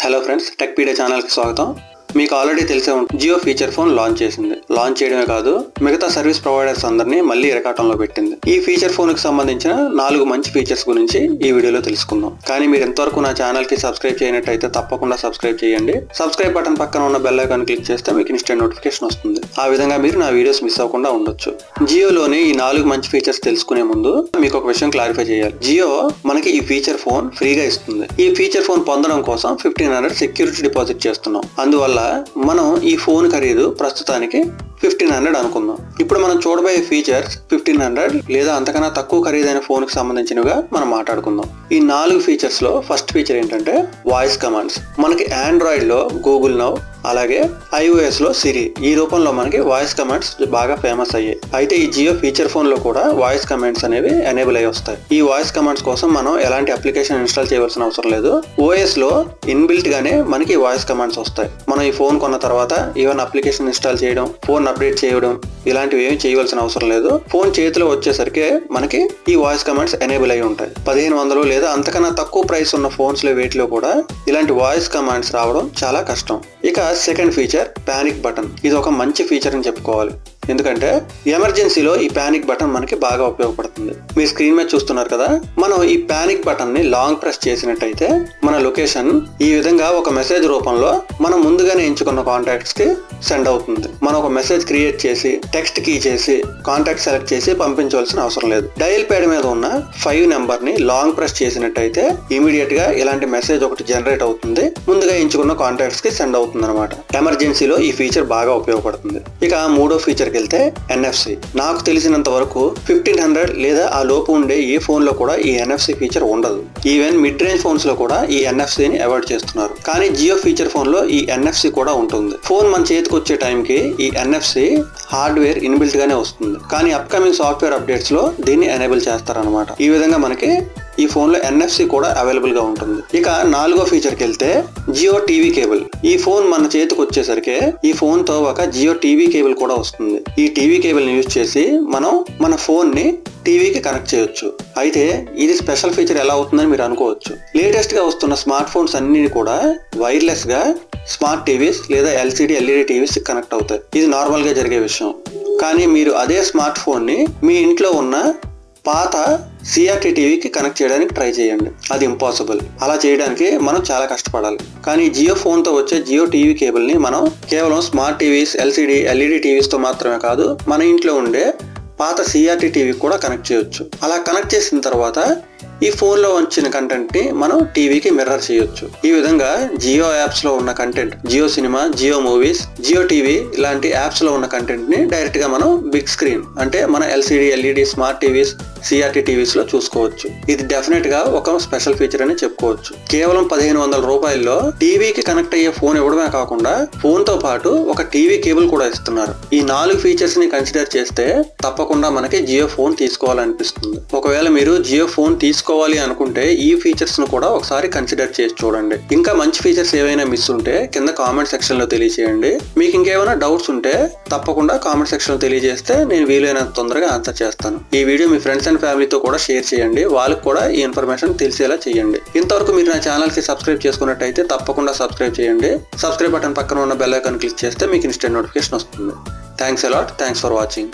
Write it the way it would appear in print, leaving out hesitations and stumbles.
Hello friends, Techpedia ఛానల్కి స్వాగతం. మీకు ఆల్రెడీ తెలిసే ఉంటుంది, జియో ఫీచర్ ఫోన్ లాంచ్ చేసింది. లాంచ్ చేయడమే కాదు, మిగతా సర్వీస్ ప్రొవైడర్స్ అందరినీ మళ్ళీ ఇరకాటంలో పెట్టింది. ఈ ఫీచర్ ఫోన్ కి సంబంధించిన 4 మంచి ఫీచర్స్ గురించి ఈ వీడియోలో తెలుసుకుందాం. కానీ మీరు ఎంతవరకు నా ఛానల్ కి సబ్స్క్రైబ్ చేయనట్టయితే తప్పకుండా సబ్స్క్రైబ్ చేయండి. సబ్స్క్రైబ్ బటన్ పక్కన ఉన్న బెల్ ఐకాన్ క్లిక్ చేస్తే మీకు ఇన్స్టెంట్ నోటిఫికేషన్ వస్తుంది. ఆ విధంగా మీరు నా వీడియోస్ మిస్ అవ్వకుండా ఉండొచ్చు. జియోలోని ఈ 4 మంచి ఫీచర్స్ తెలుసుకునే ముందు మీకు ఒక విషయం క్లారిఫై చేయాలి. జియో మనకి ఈ ఫీచర్ ఫోన్ ఫ్రీగా ఇస్తుంది. ఈ ఫీచర్ ఫోన్ పొందడం కోసం 1500 సెక్యూరిటీ డిపాజిట్ చేస్తున్నాం. అందువల్ల మనం ఈ ఫోన్ ఖరీదు ప్రస్తుతానికి 1500 అనుకుందాం. ఇప్పుడు మనం చూడబోయే ఫీచర్స్ 1500 లేదా అంతకన్నా తక్కువ ఖరీదైన ఫోన్ కి సంబంధించినవిగా మనం మాట్లాడుకుందాం. ఈ 4 ఫీచర్స్ లో ఫస్ట్ ఫీచర్ ఏంటంటే వాయిస్ కమాండ్స్. మనకి ఆండ్రాయిడ్ లో గూగుల్ నౌ, అలాగే iOS లో సిరి, ఈ రూపంలో మనకి వాయిస్ కమాండ్స్ బాగా ఫేమస్ అయ్యాయి. అయితే ఈ జియో ఫీచర్ ఫోన్ లో కూడా వాయిస్ కమాండ్స్ అనేవి ఎనేబుల్ అయ్యి వస్తాయి. ఈ వాయిస్ కమాండ్స్ కోసం మనం ఎలాంటి అప్లికేషన్ ఇన్స్టాల్ చేయవలసిన అవసరం లేదు. OS లో ఇన్బిల్ట్ గానే మనకి వాయిస్ కమాండ్స్ వస్తాయి. మనం ఈ ఫోన్ కొన్న తర్వాత ఈవెన్ అప్లికేషన్ ఇన్స్టాల్ చేయడం, ఫోన్ అప్డేట్ చేయడం ఇలాంటివి ఏమి చేయవలసిన అవసరం లేదు. ఫోన్ చేతిలో వచ్చేసరికి మనకి ఈ వాయిస్ కమాండ్స్ ఎనేబుల్ అయి ఉంటాయి. 1500 లేదా అంతకన్నా తక్కువ ప్రైస్ ఉన్న ఫోన్స్ లో వేటిలో కూడా ఇలాంటి వాయిస్ కమాండ్స్ రావడం చాలా కష్టం. ఇక సెకండ్ ఫీచర్ పానిక్ బటన్. ఇది ఒక మంచి ఫీచర్ అని చెప్పుకోవాలి. ఎందుకంటే ఎమర్జెన్సీలో ఈ పానిక్ బటన్ మనకి బాగా ఉపయోగపడుతుంది. మీరు స్క్రీన్ మీద చూస్తున్నారు కదా, మనం ఈ పానిక్ బటన్ ని లాంగ్ ప్రెస్ చేసినట్టయితే మన లొకేషన్ ఈ విధంగా ఒక మెసేజ్ రూపంలో మనం ముందుగానే ఎంచుకున్న కాంటాక్ట్స్ కి సెండ్ అవుతుంది. మనం ఒక మెసేజ్ క్రియేట్ చేసి టెక్స్ట్ కీ చేసి కాంటాక్ట్ సెలెక్ట్ చేసి పంపించవలసిన అవసరం లేదు. డయల్ ప్యాడ్ మీద ఉన్న 5 నెంబర్ ని లాంగ్ ప్రెస్ చేసినట్టయితే ఇమీడియట్ గా ఇలాంటి మెసేజ్ ఒకటి జనరేట్ అవుతుంది. ముందుగా ఎంచుకున్న కాంటాక్ట్స్ కి సెండ్ అవుతుంది అనమాట. ఎమర్జెన్సీలో ఈ ఫీచర్ బాగా ఉపయోగపడుతుంది. ఇక మూడో ఫీచర్ కి వెళ్తే NFC. నాకు తెలిసినంత వరకు 1500 లేదా ఆ లోపు ఉండే ఏ ఫోన్ లో కూడా ఈ NFC ఫీచర్ ఉండదు. ఈవెన్ మిడ్ రేంజ్ ఫోన్స్ లో కూడా ఈ NFC ని అవాయిడ్ చేస్తున్నారు. కానీ జియో ఫీచర్ ఫోన్ లో ఈ NFC కూడా ఉంటుంది. ఫోన్ మన చేతికి వచ్చే టైంకి ఈ NFC హార్డ్వేర్ ఇన్బిల్ట్ గానే వస్తుంది. కానీ అప్కమింగ్ సాఫ్ట్వేర్ అప్డేట్స్ లో దీన్ని ఎనేబుల్ చేస్తారనమాట. ఈ విధంగా మనకి ఈ ఫోన్ లో NFC కూడా అవైలబుల్ గా ఉంటుంది. ఇక 4వ ఫీచర్ కి వెళ్తే జియో టీవీ కేబుల్. ఈ ఫోన్ మన చేతికి వచ్చేసరికి ఈ ఫోన్ తో ఒక జియో టీవీ కేబుల్ కూడా వస్తుంది. ఈ టీవీ కేబుల్ ని యూజ్ చేసి మనం మన ఫోన్ ని టీవీకి కనెక్ట్ చేయొచ్చు. అయితే ఇది స్పెషల్ ఫీచర్ ఎలా అవుతుందని మీరు అనుకోవచ్చు. లేటెస్ట్ గా వస్తున్న స్మార్ట్ ఫోన్స్ అన్ని కూడా వైర్లెస్ గా స్మార్ట్ టీవీస్ లేదా LCD LED టీవీస్ కనెక్ట్ అవుతాయి. ఇది నార్మల్ గా జరిగే విషయం. కానీ మీరు అదే స్మార్ట్ ఫోన్ ని మీ ఇంట్లో ఉన్న పాత CRT టీవీకి కనెక్ట్ చేయడానికి ట్రై చేయండి. అది ఇంపాసిబుల్. అలా చేయడానికి మనం చాలా కష్టపడాలి. కానీ జియో ఫోన్ తో వచ్చే జియో టీవీ కేబుల్ ని మనం కేవలం smart TVs, LCD LED TVs తో మాత్రమే కాదు, మన ఇంట్లో ఉండే పాత CRT టీవీకి కూడా కనెక్ట్ చేయొచ్చు. అలా కనెక్ట్ చేసిన తర్వాత ఈ ఫోన్ లో వచ్చిన కంటెంట్ ని మనం టీవీకి మిర్రర్ చేయొచ్చు. ఈ విధంగా జియో యాప్స్ లో ఉన్న content, Jio cinema, Jio movies, Jio TV ఇలాంటి యాప్స్ లో ఉన్న కంటెంట్ ని డైరెక్ట్ గా మనం బిగ్ స్క్రీన్ అంటే మన LCD LED smart TVs, CRT TVs లో చూసుకోవచ్చు. ఇది డెఫినెట్ గా ఒక స్పెషల్ ఫీచర్ అని చెప్పుకోవచ్చు. కేవలం 1500 రూపాయల్లో టీవీకి కనెక్ట్ అయ్యే ఫోన్ ఇవ్వడమే కాకుండా ఫోన్ తో పాటు ఒక టీవీ కేబుల్ కూడా ఇస్తున్నారు. ఈ 4 ఫీచర్స్ ని కన్సిడర్ చేస్తే తప్పకుండా మనకి జియో ఫోన్ తీసుకోవాలనిపిస్తుంది. ఒకవేళ మీరు జియో ఫోన్ తీసుకోవాలి అనుకుంటే ఈ ఫీచర్స్ ను కూడా ఒకసారి కన్సిడర్ చేసి చూడండి. ఇంకా మంచి ఫీచర్స్ ఏవైనా మిస్ ఉంటే కింద కామెంట్ సెక్షన్ లో తెలియజేయండి. మీకు ఇంకేమైనా డౌట్స్ ఉంటే తప్పకుండా కామెంట్ సెక్షన్ లో తెలియజేస్తే నేను వీలైనంత తొందరగా ఆన్సర్ చేస్తాను. ఈ వీడియో మీ ఫ్రెండ్స్ అండ్ ఫ్యామిలీతో కూడా షేర్ చేయండి. వాళ్ళకి కూడా ఈ ఇన్ఫర్మేషన్ తెలిసేలా చేయండి. ఇంతవరకు మీరు నా ఛానల్ కి సబ్స్క్రైబ్ చేసుకున్నట్టయితే తప్పకుండా సబ్స్క్రైబ్ చేయండి. సబ్స్క్రైబ్ బటన్ పక్కన ఉన్న బెల్ ఐకాన్ క్లిక్ చేస్తే మీకు ఇన్స్టెంట్ నోటిఫికేషన్ వస్తుంది. Thanks a lot. Thanks for watching.